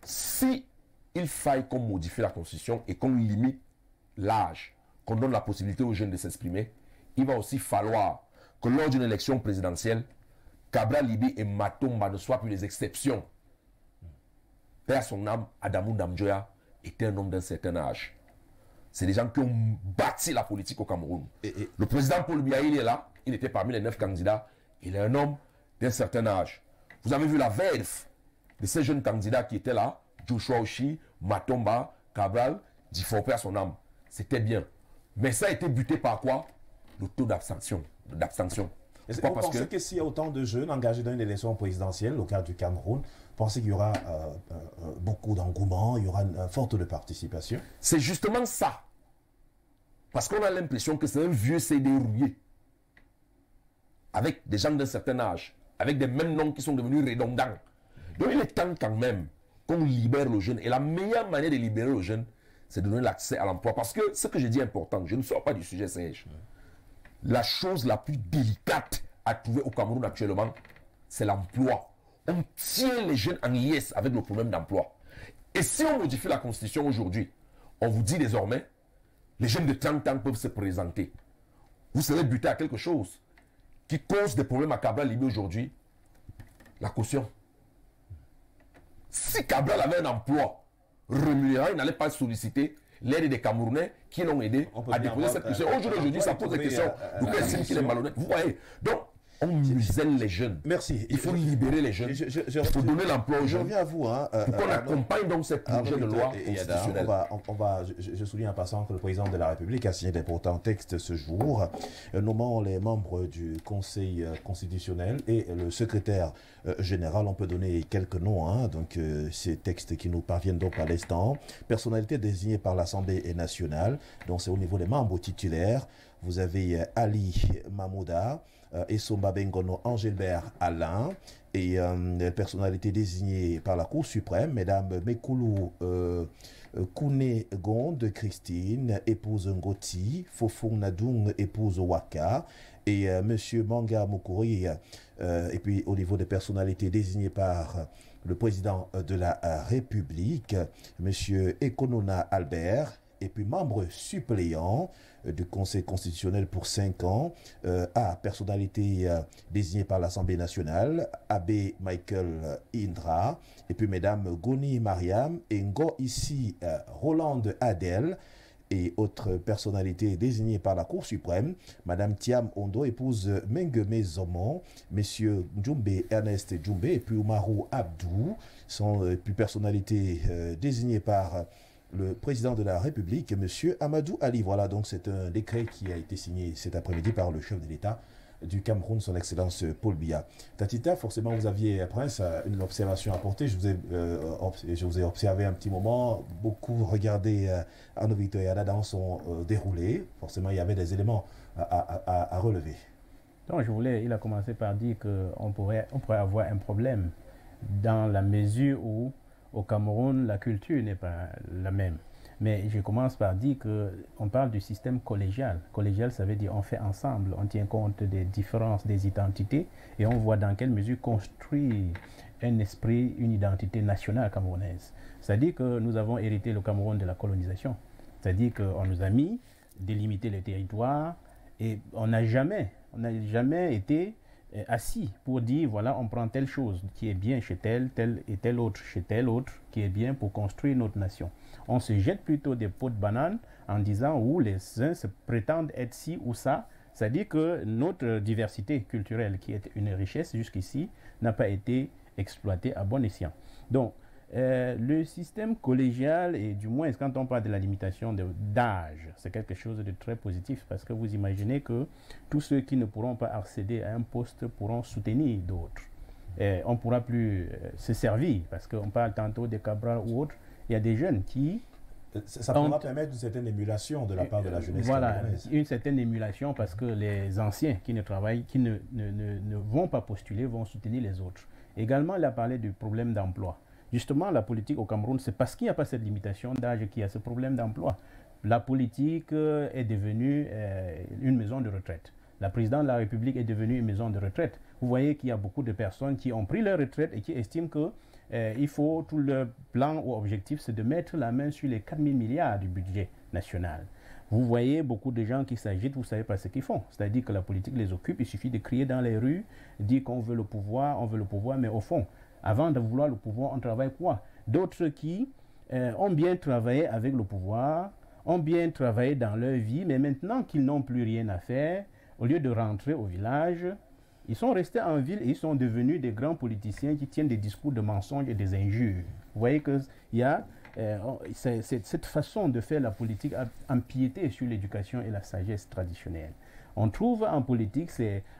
Si il faille qu'on modifie la Constitution et qu'on limite l'âge, qu'on donne la possibilité aux jeunes de s'exprimer, il va aussi falloir que lors d'une élection présidentielle, Cabral Libi et Matomba ne soient plus des exceptions. Père son âme, Adamou Damjoya était un homme d'un certain âge. C'est des gens qui ont bâti la politique au Cameroun. Le président Paul Biya, il est là, il était parmi les 9 candidats, il est un homme d'un certain âge. Vous avez vu la verve de ces jeunes candidats qui étaient là, Joshua Oshi, Matomba, Cabral, Difo, Père son âme. C'était bien. Mais ça a été buté par quoi? Le taux d'abstention. Vous pensez que s'il y a autant de jeunes engagés dans une élection présidentielle, au cas du Cameroun, pensez qu'il y aura beaucoup d'engouement, il y aura une forte de participation? C'est justement ça. Parce qu'on a l'impression que c'est un vieux CD rouillé. Avec des gens d'un certain âge, avec des mêmes noms qui sont devenus redondants. Donc il est temps quand même qu'on libère le jeune. Et la meilleure manière de libérer le jeune, c'est de donner l'accès à l'emploi. Parce que ce que je dis est important, je ne sors pas du sujet, Serge. La chose la plus délicate à trouver au Cameroun actuellement, c'est l'emploi. On tient les jeunes en liesse avec le problème d'emploi. Et si on modifie la Constitution aujourd'hui, on vous dit désormais, les jeunes de 30 ans peuvent se présenter. Vous serez buté à quelque chose qui cause des problèmes à Cabral Libi aujourd'hui. La caution. Si Cabral avait un emploi rémunéré, il n'allait pas solliciter l'aide des Camerounais qui l'ont aidé à déposer cette question. Aujourd'hui, ça pose des questions. Vous pensez qu'il est malhonnête. Vous voyez. Donc, on muselle les jeunes. Merci. Il faut libérer les jeunes. Il faut donner l'emploi aux jeunes. Je reviens à vous. Pour qu'on accompagne donc ces projets de loi constitutionnels. Je souligne en passant que le président de la République a signé d'importants textes ce jour, nommant les membres du Conseil constitutionnel et le secrétaire général. On peut donner quelques noms. Donc, ces textes qui nous parviennent donc à l'instant. Personnalité désignée par l'Assemblée nationale. Donc, c'est au niveau des membres titulaires. Vous avez Ali Mamouda, Essomba Bengono Angélbert Alain, et personnalité désignée par la Cour suprême, Mesdames Mekoulou Kouné-Gonde Christine, épouse Ngoti, Fofong Nadoung, épouse Waka, et Monsieur Manga Moukouri, et puis au niveau des personnalités désignées par le président de la République, Monsieur Ekonona Albert, et puis membre suppléant du Conseil constitutionnel pour 5 ans, à personnalité désignée par l'Assemblée nationale, Abbé Michael Indra, et puis mesdames Goni Mariam et Ngo ici Rolande Adèle, et autres personnalités désignées par la Cour suprême, Madame Thiam Ondo, épouse Mengeme Zomon, Messieurs Djumbe Ernest Djumbe, et puis Oumarou Abdou, sont plus personnalités désignées par le président de la République, M. Amadou Ali. Voilà, donc c'est un décret qui a été signé cet après-midi par le chef de l'État du Cameroun, son Excellence Paul Biya. Tatita, forcément, vous aviez, Prince, une observation à porter. Je vous ai observé un petit moment, beaucoup regardé Arnaud Victor Yada dans son déroulé. Forcément, il y avait des éléments à relever. Donc, il a commencé par dire qu'on pourrait avoir un problème dans la mesure où, au Cameroun, la culture n'est pas la même. Mais je commence par dire qu'on parle du système collégial. Collégial, ça veut dire on fait ensemble, on tient compte des différences, des identités, et on voit dans quelle mesure construire un esprit, une identité nationale camerounaise. C'est-à-dire que nous avons hérité le Cameroun de la colonisation. C'est-à-dire qu'on nous a mis délimiter les territoires, et on n'a jamais été assis pour dire voilà, on prend telle chose qui est bien chez tel et tel autre chez tel autre qui est bien pour construire notre nation. On se jette plutôt des pots de banane en disant où les uns se prétendent être ci ou ça. C'est-à-dire que notre diversité culturelle, qui est une richesse jusqu'ici, n'a pas été exploitée à bon escient. Donc, le système collégial, et du moins quand on parle de la limitation d'âge, c'est quelque chose de très positif parce que vous imaginez que tous ceux qui ne pourront pas accéder à un poste pourront soutenir d'autres. On ne pourra plus se servir parce qu'on parle tantôt de Cabral ou autres. Il y a des jeunes qui... Ça pourra permettre une certaine émulation de la part de la jeunesse. Voilà, une certaine émulation parce que les anciens qui ne travaillent, qui ne vont pas postuler, vont soutenir les autres. Également, il a parlé du problème d'emploi. Justement, la politique au Cameroun, c'est parce qu'il n'y a pas cette limitation d'âge qu'il y a ce problème d'emploi. La politique est devenue une maison de retraite. La présidente de la République est devenue une maison de retraite. Vous voyez qu'il y a beaucoup de personnes qui ont pris leur retraite et qui estiment que il faut, tout le plan ou objectif, c'est de mettre la main sur les 4 000 milliards du budget national. Vous voyez beaucoup de gens qui s'agitent, vous ne savez pas ce qu'ils font. C'est-à-dire que la politique les occupe, il suffit de crier dans les rues, dire qu'on veut le pouvoir, mais au fond, avant de vouloir le pouvoir, on travaille quoi? D'autres qui ont bien travaillé avec le pouvoir, ont bien travaillé dans leur vie, mais maintenant qu'ils n'ont plus rien à faire, au lieu de rentrer au village, ils sont restés en ville et ils sont devenus des grands politiciens qui tiennent des discours de mensonges et des injures. Vous voyez qu'il y a cette façon de faire la politique a empiété sur l'éducation et la sagesse traditionnelle. On trouve en politique,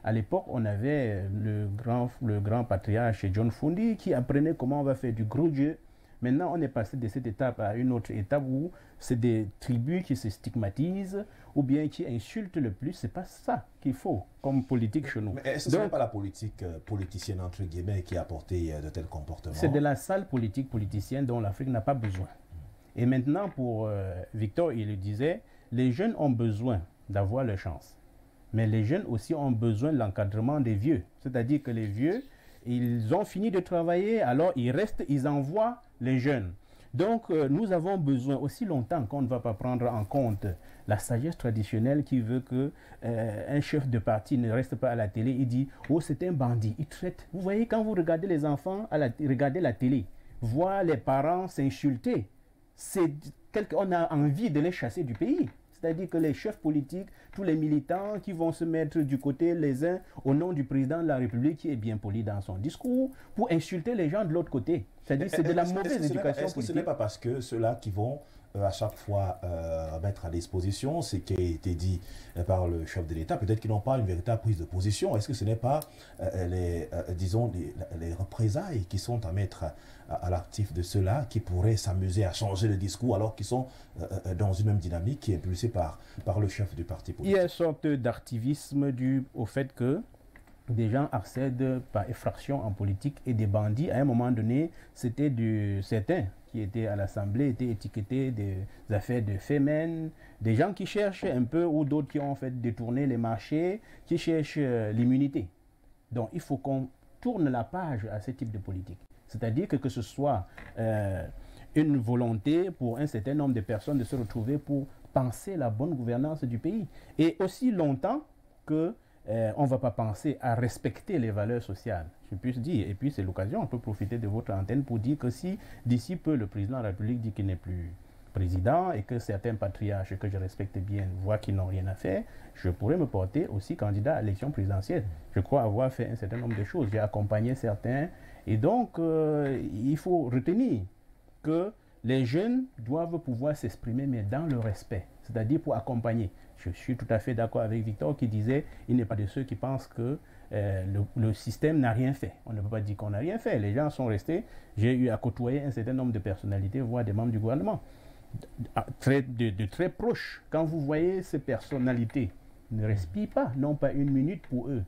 à l'époque, on avait le grand patriarche John Fundi qui apprenait comment on va faire du gros Dieu. Maintenant, on est passé de cette étape à une autre étape où c'est des tribus qui se stigmatisent ou bien qui insultent le plus. Ce n'est pas ça qu'il faut comme politique chez nous. Mais est-ce que ce n'est pas la politique politicienne, entre guillemets, qui a apporté de tels comportements? C'est de la sale politique politicienne dont l'Afrique n'a pas besoin. Et maintenant, pour Victor, il le disait, les jeunes ont besoin d'avoir leur chance. Mais les jeunes aussi ont besoin de l'encadrement des vieux. C'est-à-dire que les vieux, ils ont fini de travailler, alors ils restent, ils envoient les jeunes. Donc, nous avons besoin aussi longtemps qu'on ne va pas prendre en compte la sagesse traditionnelle qui veut que un chef de parti ne reste pas à la télé et dit « Oh, c'est un bandit, il traite. » Vous voyez, quand vous regardez les enfants, regardez la télé, voir les parents s'insulter, on a envie de les chasser du pays. C'est-à-dire que les chefs politiques, tous les militants qui vont se mettre du côté les uns au nom du président de la République qui est bien poli dans son discours pour insulter les gens de l'autre côté. C'est-à-dire que c'est de la mauvaise éducation politique. Est-ce que ce n'est pas parce que ceux-là qui vont à chaque fois mettre à disposition ce qui a été dit par le chef de l'État, peut-être qu'ils n'ont pas une véritable prise de position? Est-ce que ce n'est pas les représailles qui sont à mettre à l'actif de ceux-là qui pourraient s'amuser à changer le discours alors qu'ils sont dans une même dynamique qui est impulsée par le chef du parti politique? Il y a une sorte d'activisme dû au fait que des gens accèdent par effraction en politique et des bandits, à un moment donné, c'était certains qui étaient à l'Assemblée, étaient étiquetés des affaires de fémènes, des gens qui cherchent un peu, ou d'autres qui ont fait détourner les marchés, qui cherchent l'immunité. Donc il faut qu'on tourne la page à ce type de politique. C'est-à-dire que ce soit une volonté pour un certain nombre de personnes de se retrouver pour penser la bonne gouvernance du pays. Et aussi longtemps que on ne va pas penser à respecter les valeurs sociales, je puisse dire. Et puis c'est l'occasion, on peut profiter de votre antenne pour dire que si d'ici peu le président de la République dit qu'il n'est plus président et que certains patriarches que je respecte bien voient qu'ils n'ont rien à faire, je pourrais me porter aussi candidat à l'élection présidentielle. Je crois avoir fait un certain nombre de choses. J'ai accompagné certains. Et donc, il faut retenir que les jeunes doivent pouvoir s'exprimer, mais dans le respect. C'est-à-dire pour accompagner. Je suis tout à fait d'accord avec Victor qui disait il n'est pas de ceux qui pensent que le système n'a rien fait. On ne peut pas dire qu'on n'a rien fait. Les gens sont restés. J'ai eu à côtoyer un certain nombre de personnalités, voire des membres du gouvernement, de très proches. Quand vous voyez ces personnalités ne respirent pas, non pas une minute pour eux.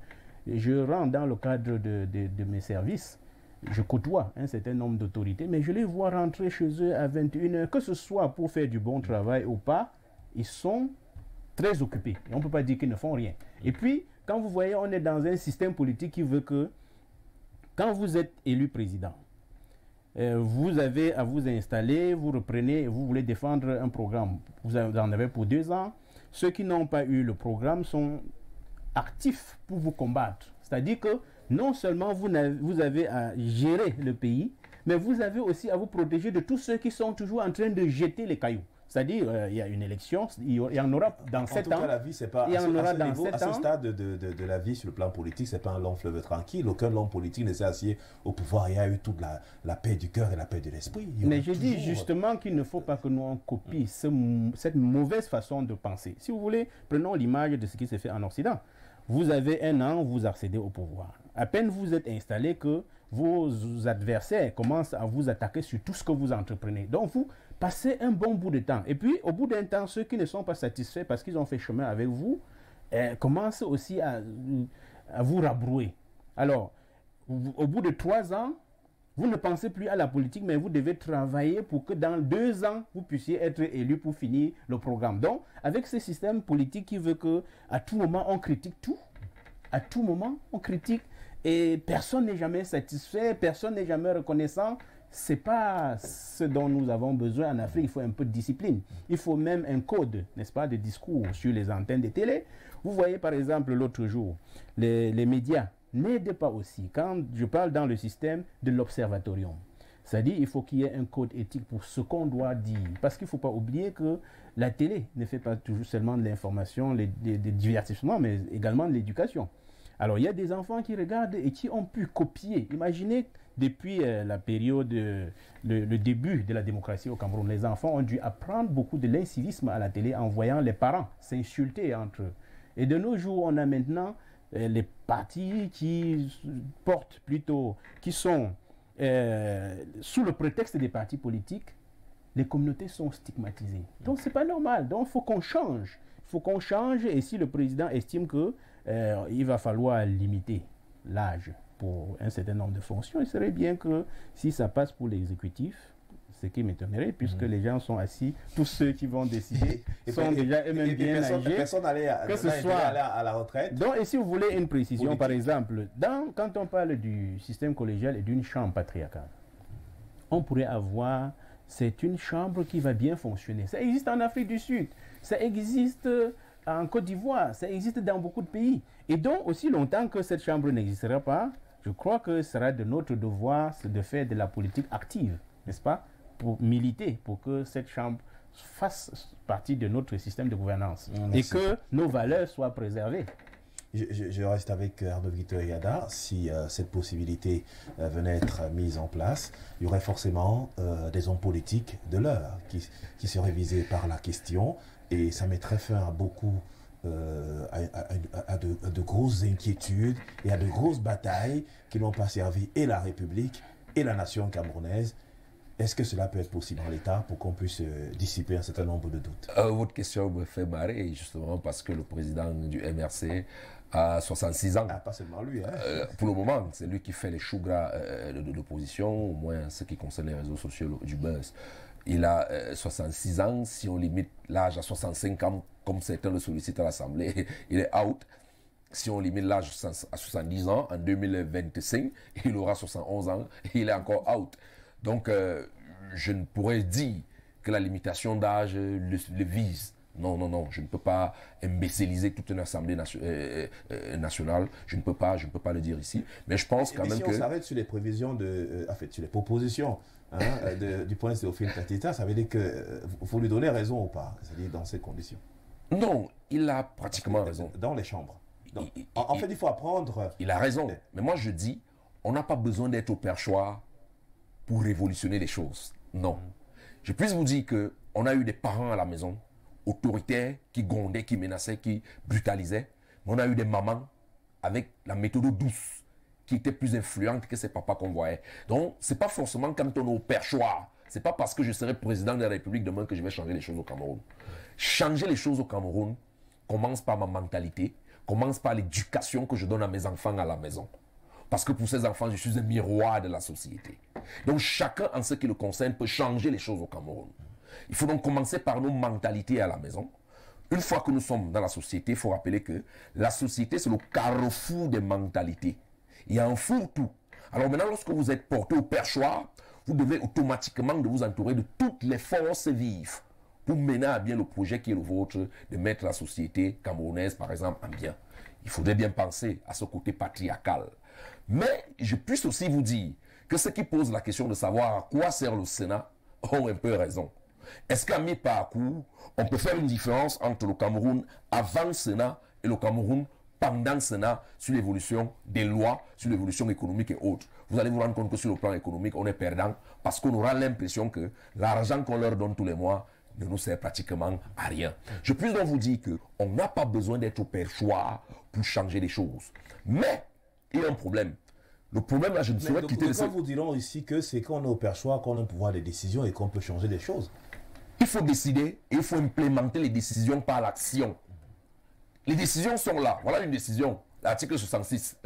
Je rentre dans le cadre de mes services. Je côtoie un certain nombre d'autorités, mais je les vois rentrer chez eux à 21h, que ce soit pour faire du bon travail ou pas, ils sont très occupés. Et on ne peut pas dire qu'ils ne font rien. Et puis, quand vous voyez, on est dans un système politique qui veut que, quand vous êtes élu président, vous avez à vous installer, vous reprenez, vous voulez défendre un programme. Vous en avez pour 2 ans. Ceux qui n'ont pas eu le programme sont actifs pour vous combattre. C'est-à-dire que non seulement vous avez à gérer le pays, mais vous avez aussi à vous protéger de tous ceux qui sont toujours en train de jeter les cailloux. C'est-à-dire, il y a une élection, il y en aura dans 7 ans. En tout cas, la vie, c'est pas il y en aura dans 7 ans. À ce stade de la vie sur le plan politique, c'est pas un long fleuve tranquille. Aucun homme politique ne s'est assis au pouvoir. Il y a eu toute la paix du cœur et la paix de l'esprit. Mais je dis justement qu'il ne faut pas que nous on copie cette mauvaise façon de penser. Si vous voulez, prenons l'image de ce qui s'est fait en Occident. Vous avez 1 an, vous accédez au pouvoir. À peine vous êtes installé que vos adversaires commencent à vous attaquer sur tout ce que vous entreprenez. Donc vous passez un bon bout de temps. Et puis au bout d'un temps, ceux qui ne sont pas satisfaits parce qu'ils ont fait chemin avec vous, commencent aussi à vous rabrouer. Alors, au bout de 3 ans, vous ne pensez plus à la politique, mais vous devez travailler pour que dans 2 ans, vous puissiez être élu pour finir le programme. Donc, avec ce système politique qui veut que à tout moment, on critique tout, à tout moment, on critique, et personne n'est jamais satisfait, personne n'est jamais reconnaissant. Ce n'est pas ce dont nous avons besoin en Afrique. Il faut un peu de discipline. Il faut même un code, n'est-ce pas, de discours sur les antennes de télé. Vous voyez, par exemple, l'autre jour, les médias n'aident pas aussi. Quand je parle dans le système de l'observatorium, c'est-à-dire il faut qu'il y ait un code éthique pour ce qu'on doit dire. Parce qu'il ne faut pas oublier que la télé ne fait pas toujours seulement de l'information, des divertissements, mais également de l'éducation. Alors, il y a des enfants qui regardent et qui ont pu copier. Imaginez, depuis la période, le début de la démocratie au Cameroun, les enfants ont dû apprendre beaucoup de l'incivisme à la télé en voyant les parents s'insulter entre eux. Et de nos jours, on a maintenant les partis qui portent plutôt, qui sont sous le prétexte des partis politiques, les communautés sont stigmatisées. Donc, ce n'est pas normal. Donc, il faut qu'on change. Il faut qu'on change. Et si le président estime que il va falloir limiter l'âge pour un certain nombre de fonctions, il serait bien que si ça passe pour l'exécutif, ce qui m'étonnerait, puisque les gens sont assis, tous ceux qui vont décider sont déjà eux-mêmes bien âgés. Personne que ce soit à la retraite. Donc, et si vous voulez une précision, politique. Par exemple, quand on parle du système collégial et d'une chambre patriarcale, on pourrait avoir, c'est une chambre qui va bien fonctionner. Ça existe en Afrique du Sud, ça existe en Côte d'Ivoire, ça existe dans beaucoup de pays. Et donc, aussi longtemps que cette chambre n'existera pas, je crois que ce sera de notre devoir de faire de la politique active, n'est-ce pas, pour militer, pour que cette chambre fasse partie de notre système de gouvernance et que nos valeurs soient préservées. Je reste avec Arnaud Victor Yada. Si cette possibilité venait être mise en place, il y aurait forcément des hommes politiques de l'heure qui seraient visés par la question, et ça mettrait fin à beaucoup à de grosses inquiétudes et à de grosses batailles qui n'ont pas servi et la République et la nation camerounaise. Est-ce que cela peut être possible en l'État pour qu'on puisse dissiper un certain nombre de doutes? Votre question me fait marrer, justement, parce que le président du MRC a 66 ans. Ah, pas seulement lui. Hein. Pour le moment, c'est lui qui fait les choux gras de l'opposition, au moins ce qui concerne les réseaux sociaux du buzz. Il a 66 ans. Si on limite l'âge à 65 ans, comme certains le sollicitent à l'Assemblée, il est out. Si on limite l'âge à 70 ans, en 2025, il aura 71 ans et il est encore out. Donc, je ne pourrais dire que la limitation d'âge le vise. Non, non, non, je ne peux pas imbéciliser toute une assemblée nationale. Je ne peux pas le dire ici. Mais je pense quand même que... Si on s'arrête sur les prévisions, sur les propositions du point de Théophile Tatita, ça veut dire qu'il faut lui donner raison ou pas, c'est-à-dire dans ces conditions. Non, il a pratiquement raison. Dans les chambres. Donc, en fait, il faut apprendre... Il a raison. Mais moi, je dis, on n'a pas besoin d'être au perchoir pour révolutionner les choses. Non. Je puisse vous dire qu'on a eu des parents à la maison autoritaires qui grondaient, qui menaçaient, qui brutalisaient. Mais on a eu des mamans avec la méthode douce qui était plus influente que ces papas qu'on voyait. Donc, ce n'est pas forcément quand on est au perchoir. Ce n'est pas parce que je serai président de la République demain que je vais changer les choses au Cameroun. Changer les choses au Cameroun commence par ma mentalité, commence par l'éducation que je donne à mes enfants à la maison. Parce que pour ces enfants, je suis un miroir de la société. Donc, chacun, en ce qui le concerne, peut changer les choses au Cameroun. Il faut donc commencer par nos mentalités à la maison. Une fois que nous sommes dans la société, il faut rappeler que la société, c'est le carrefour des mentalités. Il y a un fourre-tout. Alors maintenant, lorsque vous êtes porté au perchoir, vous devez automatiquement de vous entourer de toutes les forces vives pour mener à bien le projet qui est le vôtre, de mettre la société camerounaise, par exemple, en bien. Il faudrait bien penser à ce côté patriarcal. Mais je puisse aussi vous dire que ceux qui posent la question de savoir à quoi sert le Sénat ont un peu raison. Est-ce qu'à mi-parcours, on peut faire une différence entre le Cameroun avant le Sénat et le Cameroun pendant le Sénat sur l'évolution des lois, sur l'évolution économique et autres? Vous allez vous rendre compte que sur le plan économique, on est perdant parce qu'on aura l'impression que l'argent qu'on leur donne tous les mois ne nous sert pratiquement à rien. Je puis donc vous dire qu'on n'a pas besoin d'être au perchoir pour changer les choses. Mais il y a un problème. Le problème là, je ne saurais quitter le... Quand vous dirons ici que c'est qu'on est au perchoir, qu'on a un pouvoir de décision et qu'on peut changer des choses. Il faut décider et il faut implémenter les décisions par l'action. Les décisions sont là. Voilà une décision. L'article 66.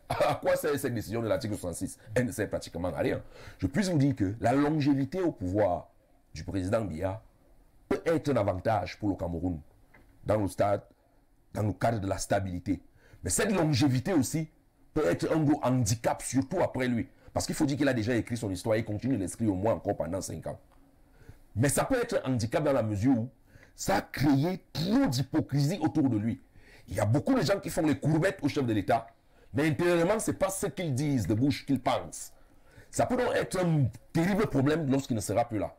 À quoi sert cette décision de l'article 66? Elle ne sert pratiquement à rien. Je puis vous dire que la longévité au pouvoir du président Biya peut être un avantage pour le Cameroun dans le cadre de la stabilité. Mais cette longévité aussi peut être un gros handicap, surtout après lui. Parce qu'il faut dire qu'il a déjà écrit son histoire et continue de l'écrire au moins encore pendant 5 ans. Mais ça peut être un handicap dans la mesure où ça a créé trop d'hypocrisie autour de lui. Il y a beaucoup de gens qui font les courbettes au chef de l'État, mais intérieurement, ce n'est pas ce qu'ils disent de bouche qu'ils pensent. Ça peut donc être un terrible problème lorsqu'il ne sera plus là.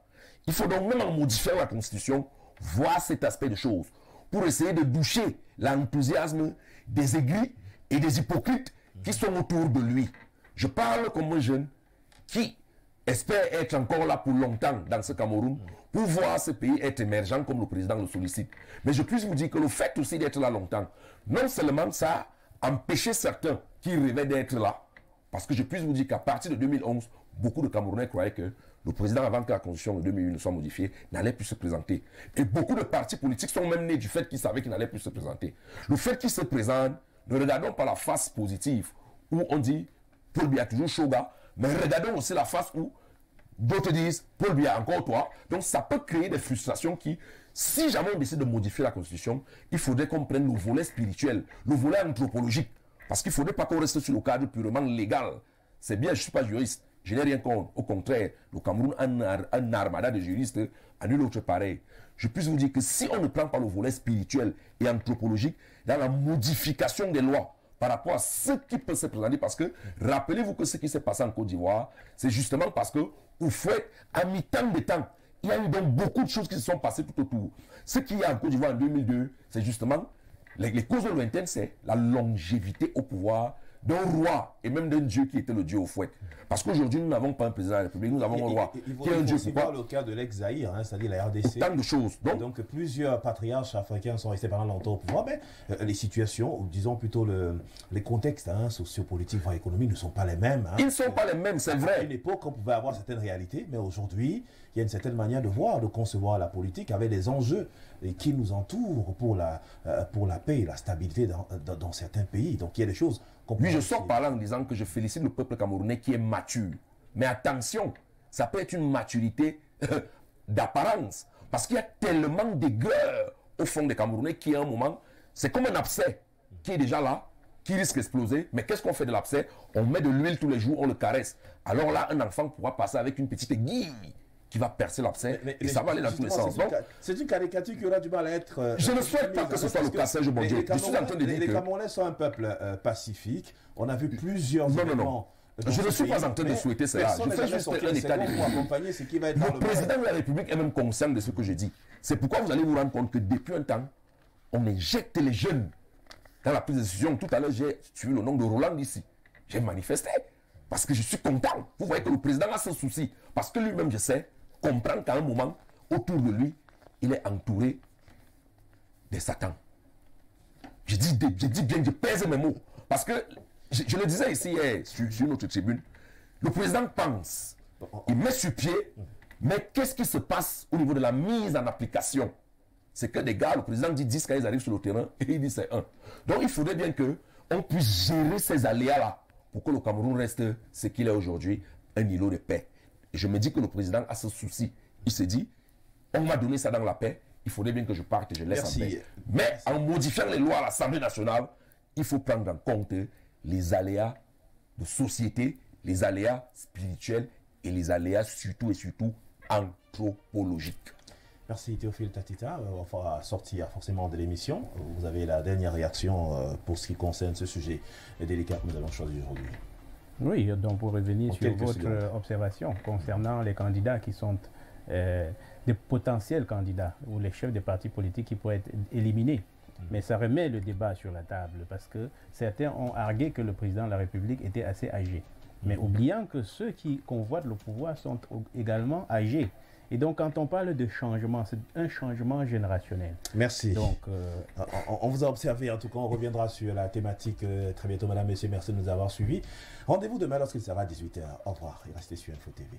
Il faut donc, même en modifiant la Constitution, voir cet aspect de choses pour essayer de doucher l'enthousiasme des aigris et des hypocrites qui sont autour de lui. Je parle comme un jeune qui espère être encore là pour longtemps dans ce Cameroun pour voir ce pays être émergent comme le président le sollicite. Mais je puis vous dire que le fait aussi d'être là longtemps, non seulement ça a empêché certains qui rêvaient d'être là, parce que je puis vous dire qu'à partir de 2011, beaucoup de Camerounais croyaient que le président, avant que la constitution de 2008 ne soit modifiée, n'allait plus se présenter. Et beaucoup de partis politiques sont même nés du fait qu'ils savaient qu'il n'allait plus se présenter. Le fait qu'il se présente, ne regardons pas la face positive où on dit Paul Biya toujours Shoga, mais regardons aussi la face où d'autres disent Paul Biya encore toi. Donc ça peut créer des frustrations qui, si jamais on décide de modifier la constitution, il faudrait qu'on prenne le volet spirituel, le volet anthropologique. Parce qu'il ne faudrait pas qu'on reste sur le cadre purement légal. C'est bien, je ne suis pas juriste, je n'ai rien contre. Au contraire, le Cameroun a un armada de juristes à nul autre pareil. Je puis vous dire que si on ne prend pas le volet spirituel et anthropologique dans la modification des lois par rapport à ce qui peut se présenter, parce que rappelez-vous que ce qui s'est passé en Côte d'Ivoire, c'est justement parce que, au fait, à mi-temps de temps, il y a eu donc beaucoup de choses qui se sont passées tout autour. Ce qu'il y a en Côte d'Ivoire en 2002, c'est justement, les causes lointaines, c'est la longévité au pouvoir d'un roi et même d'un dieu qui était le dieu au fouet. Parce qu'aujourd'hui, nous n'avons pas un président de la République, nous avons un roi qui est un dieu. C'est pas le cas de l'ex-Zaïre, hein, c'est-à-dire la RDC. Tant de choses. Donc plusieurs patriarches africains sont restés pendant longtemps au pouvoir, mais les situations, ou disons plutôt les contextes sociopolitiques, voire économiques, ne sont pas les mêmes. Hein. Ils ne sont pas les mêmes, c'est vrai. À une époque, on pouvait avoir certaines réalités, mais aujourd'hui, il y a une certaine manière de voir, de concevoir la politique avec des enjeux qui nous entourent pour la paix et la stabilité dans certains pays. Donc il y a des choses qu'on peut... Oui, je sors par là en disant que je félicite le peuple camerounais qui est mature. Mais attention, ça peut être une maturité d'apparence. Parce qu'il y a tellement d'aigreur au fond des Camerounais qui, à un moment, c'est comme un abcès qui est déjà là, qui risque d'exploser. Mais qu'est-ce qu'on fait de l'abcès? On met de l'huile tous les jours, on le caresse. Alors là, un enfant pourra passer avec une petite aiguille qui va percer l'abcès et ça va aller dans tous les sens. C'est une caricature qui aura du mal à être... je ne souhaite pas que ce soit le cas, Serge Bondier. Je suis en train de dire que... Les Camerounais sont un peuple pacifique. On a vu plusieurs événements... Je ne suis pas en train de souhaiter cela. Je fais juste un état des lieux. Le président de la République est même conscient de ce que je dis. C'est pourquoi vous allez vous rendre compte que depuis un temps, on injecte les jeunes dans la prise de décision. Tout à l'heure, j'ai suivi le nom de Roland ici. J'ai manifesté parce que je suis content. Vous voyez que le président a ce souci. Parce que lui-même, je sais, comprend qu'à un moment, autour de lui, il est entouré des satans. Je dis bien, je pèse mes mots. Parce que, je le disais ici hier, sur notre tribune, le président pense, il met sur pied, mais qu'est-ce qui se passe au niveau de la mise en application? C'est que des gars, le président dit 10 quand ils arrivent sur le terrain, et il dit c'est 1. Donc il faudrait bien qu'on puisse gérer ces aléas-là, pour que le Cameroun reste ce qu'il est aujourd'hui, un îlot de paix. Et je me dis que le président a ce souci. Il se dit, on m'a donné ça dans la paix, il faudrait bien que je parte et je laisse en paix. Mais en modifiant les lois à l'Assemblée nationale, il faut prendre en compte les aléas de société, les aléas spirituels et les aléas surtout et surtout anthropologiques. Merci Théophile Tatita. On va sortir forcément de l'émission. Vous avez la dernière réaction pour ce qui concerne ce sujet délicat que nous avons choisi aujourd'hui. Oui, donc pour revenir sur votre observation concernant les candidats qui sont des potentiels candidats ou les chefs des partis politiques qui pourraient être éliminés. Mais ça remet le débat sur la table parce que certains ont argué que le président de la République était assez âgé. Mais oubliant que ceux qui convoitent le pouvoir sont également âgés. Et donc, quand on parle de changement, c'est un changement générationnel. Merci. Donc, on vous a observé. En tout cas, on reviendra sur la thématique très bientôt. Madame, Messieurs, merci de nous avoir suivis. Rendez-vous demain lorsqu'il sera 18h. Au revoir et restez sur Info TV.